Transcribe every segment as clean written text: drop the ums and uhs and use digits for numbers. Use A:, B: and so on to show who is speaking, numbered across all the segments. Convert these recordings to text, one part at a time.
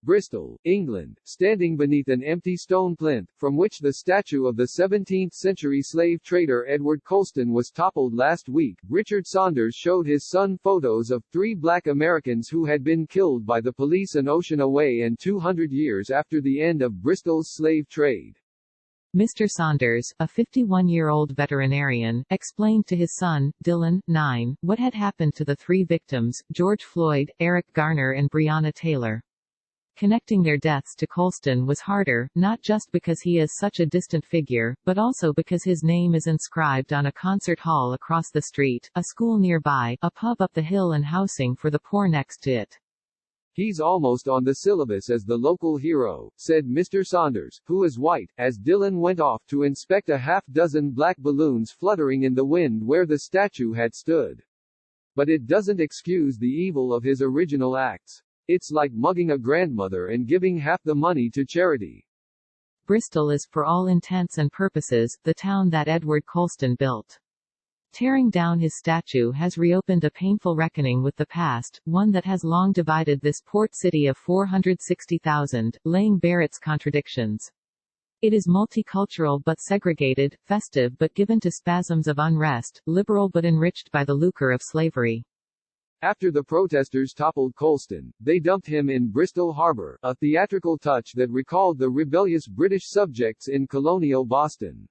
A: Bristol, England, standing beneath an empty stone plinth, from which the statue of the 17th-century slave trader Edward Colston was toppled last week, Richard Saunders showed his son photos of 3 black Americans who had been killed by the police an ocean away and 200 years after the end of Bristol's slave trade.
B: Mr. Saunders, a 51-year-old veterinarian, explained to his son, Dylan, 9, what had happened to the 3 victims, George Floyd, Eric Garner and Breonna Taylor. Connecting their deaths to Colston was harder, not just because he is such a distant figure, but also because his name is inscribed on a concert hall across the street, a school nearby, a pub up the hill and housing for the poor next to it.
A: He's almost on the syllabus as the local hero, said Mr. Saunders, who is white, as Dylan went off to inspect a half-dozen black balloons fluttering in the wind where the statue had stood. But it doesn't excuse the evil of his original acts. It's like mugging a grandmother and giving half the money to charity.
B: Bristol is, for all intents and purposes, the town that Edward Colston built. Tearing down his statue has reopened a painful reckoning with the past, one that has long divided this port city of 460,000, laying bare its contradictions. It is multicultural but segregated, festive but given to spasms of unrest, liberal but enriched by the lucre of slavery.
A: After the protesters toppled Colston, they dumped him in Bristol Harbour, a theatrical touch that recalled the rebellious British subjects in colonial Boston.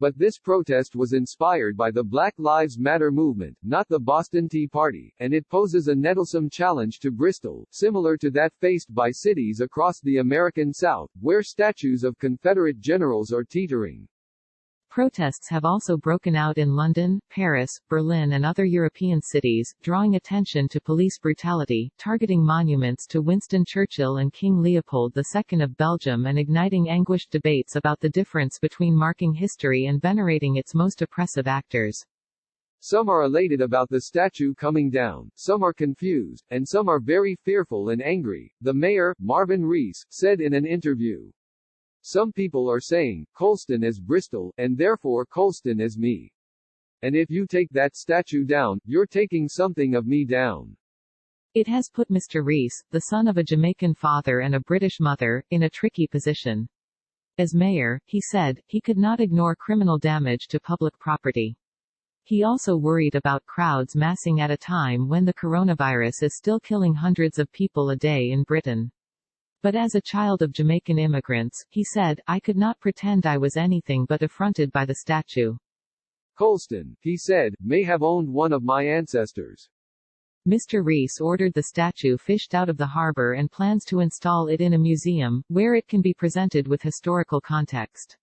A: But this protest was inspired by the Black Lives Matter movement, not the Boston Tea Party, and it poses a nettlesome challenge to Bristol, similar to that faced by cities across the American South, where statues of Confederate generals are teetering.
B: Protests have also broken out in London, Paris, Berlin and other European cities, drawing attention to police brutality, targeting monuments to Winston Churchill and King Leopold II of Belgium and igniting anguished debates about the difference between marking history and venerating its most oppressive actors.
A: Some are elated about the statue coming down, some are confused, and some are very fearful and angry, the mayor, Marvin Rees, said in an interview. Some people are saying, Colston is Bristol, and therefore Colston is me. And if you take that statue down, you're taking something of me down.
B: It has put Mr. Rees, the son of a Jamaican father and a British mother, in a tricky position. As mayor, he said, he could not ignore criminal damage to public property. He also worried about crowds massing at a time when the coronavirus is still killing hundreds of people a day in Britain. But as a child of Jamaican immigrants, he said, I could not pretend I was anything but affronted by the statue.
A: Colston, he said, may have owned one of my ancestors.
B: Mr. Rees ordered the statue fished out of the harbor and plans to install it in a museum, where it can be presented with historical context.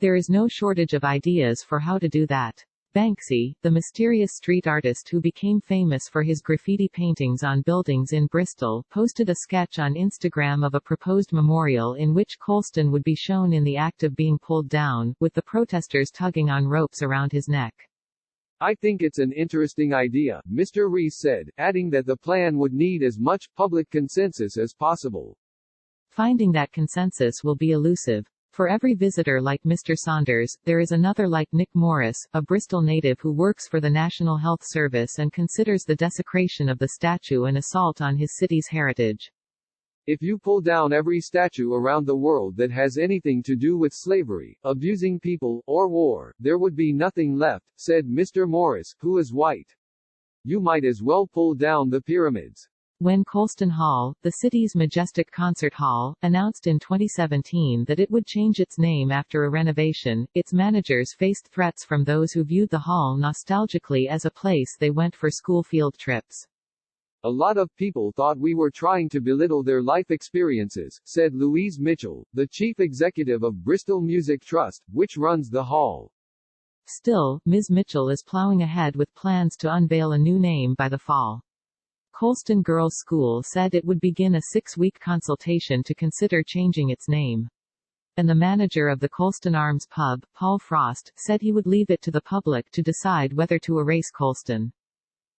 B: There is no shortage of ideas for how to do that. Banksy, the mysterious street artist who became famous for his graffiti paintings on buildings in Bristol, posted a sketch on Instagram of a proposed memorial in which Colston would be shown in the act of being pulled down, with the protesters tugging on ropes around his neck.
A: I think it's an interesting idea, Mr. Rees said, adding that the plan would need as much public consensus as possible.
B: Finding that consensus will be elusive. For every visitor like Mr. Saunders, there is another like Nick Morris, a Bristol native who works for the National Health Service and considers the desecration of the statue an assault on his city's heritage.
A: If you pull down every statue around the world that has anything to do with slavery, abusing people, or war, there would be nothing left, said Mr. Morris, who is white. You might as well pull down the pyramids.
B: When Colston Hall, the city's majestic concert hall, announced in 2017 that it would change its name after a renovation, its managers faced threats from those who viewed the hall nostalgically as a place they went for school field trips.
A: A lot of people thought we were trying to belittle their life experiences, said Louise Mitchell, the chief executive of Bristol Music Trust, which runs the hall.
B: Still, Ms. Mitchell is plowing ahead with plans to unveil a new name by the fall. Colston Girls' School said it would begin a 6-week consultation to consider changing its name. And the manager of the Colston Arms pub, Paul Frost, said he would leave it to the public to decide whether to erase Colston.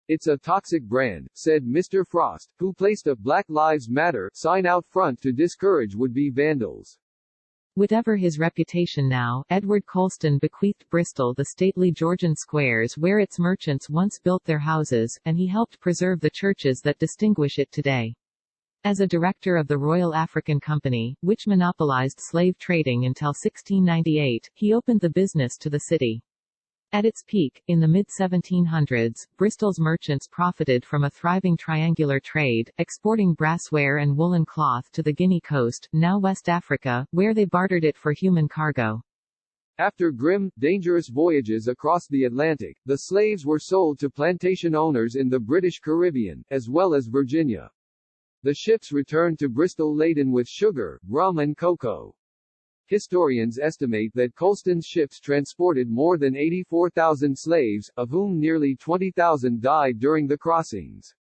A: It's a toxic brand, said Mr. Frost, who placed a Black Lives Matter sign out front to discourage would-be vandals.
B: Whatever his reputation now, Edward Colston bequeathed Bristol the stately Georgian squares where its merchants once built their houses, and he helped preserve the churches that distinguish it today. As a director of the Royal African Company, which monopolized slave trading until 1698, he opened the business to the city. At its peak, in the mid-1700s, Bristol's merchants profited from a thriving triangular trade, exporting brassware and woolen cloth to the Guinea coast, now West Africa, where they bartered it for human cargo.
A: After grim, dangerous voyages across the Atlantic, the slaves were sold to plantation owners in the British Caribbean, as well as Virginia. The ships returned to Bristol laden with sugar, rum and cocoa. Historians estimate that Colston's ships transported more than 84,000 slaves, of whom nearly 20,000 died during the crossings.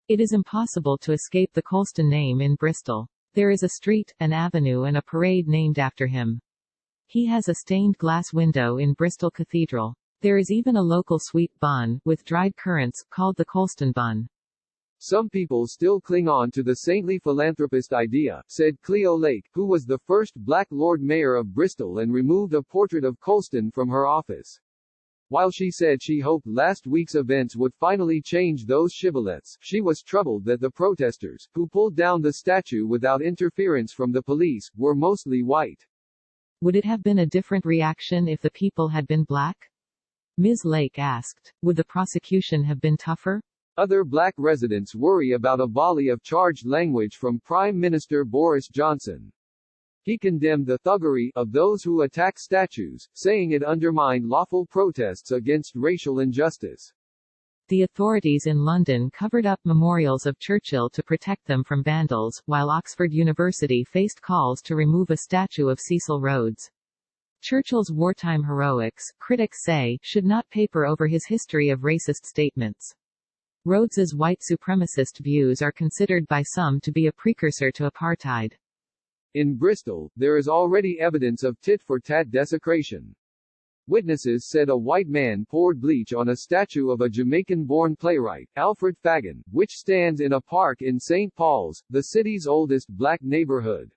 B: It is impossible to escape the Colston name in Bristol. There is a street, an avenue and a parade named after him. He has a stained glass window in Bristol Cathedral. There is even a local sweet bun, with dried currants, called the Colston bun.
A: Some people still cling on to the saintly philanthropist idea, said Cleo Lake, who was the first black Lord Mayor of Bristol and removed a portrait of Colston from her office. While she said she hoped last week's events would finally change those shibboleths, she was troubled that the protesters, who pulled down the statue without interference from the police, were mostly white.
B: Would it have been a different reaction if the people had been black? Ms. Lake asked. Would the prosecution have been tougher?
A: Other black residents worry about a volley of charged language from Prime Minister Boris Johnson. He condemned the thuggery of those who attack statues, saying it undermined lawful protests against racial injustice.
B: The authorities in London covered up memorials of Churchill to protect them from vandals, while Oxford University faced calls to remove a statue of Cecil Rhodes. Churchill's wartime heroics, critics say, should not paper over his history of racist statements. Rhodes's white supremacist views are considered by some to be a precursor to apartheid.
A: In Bristol, there is already evidence of tit-for-tat desecration. Witnesses said a white man poured bleach on a statue of a Jamaican-born playwright, Alfred Fagan, which stands in a park in St. Paul's, the city's oldest black neighborhood.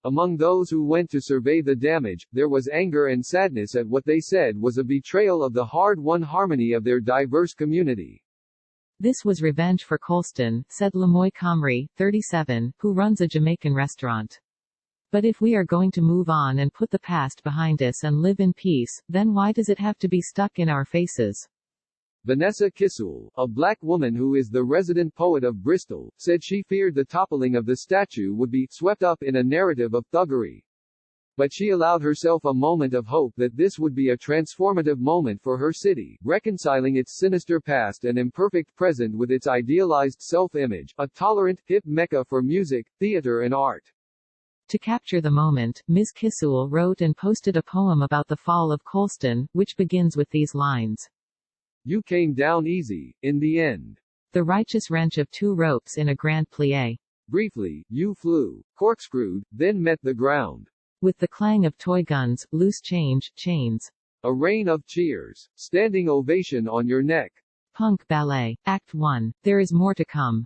A: Among those who went to survey the damage, there was anger and sadness at what they said was a betrayal of the hard-won harmony of their diverse community.
B: This was revenge for Colston, said Lemoy Comrie, 37, who runs a Jamaican restaurant. But if we are going to move on and put the past behind us and live in peace, then why does it have to be stuck in our faces?
A: Vanessa Kissel, a black woman who is the resident poet of Bristol, said she feared the toppling of the statue would be swept up in a narrative of thuggery. But she allowed herself a moment of hope that this would be a transformative moment for her city, reconciling its sinister past and imperfect present with its idealized self-image, a tolerant, hip mecca for music, theater and art.
B: To capture the moment, Ms. Kissel wrote and posted a poem about the fall of Colston, which begins with these lines.
A: You came down easy, in the end.
B: The righteous wrench of two ropes in a grand plie.
A: Briefly, you flew, corkscrewed, then met the ground.
B: With the clang of toy guns, loose change, chains.
A: A rain of cheers, standing ovation on your neck.
B: Punk Ballet. Act 1. There is more to come.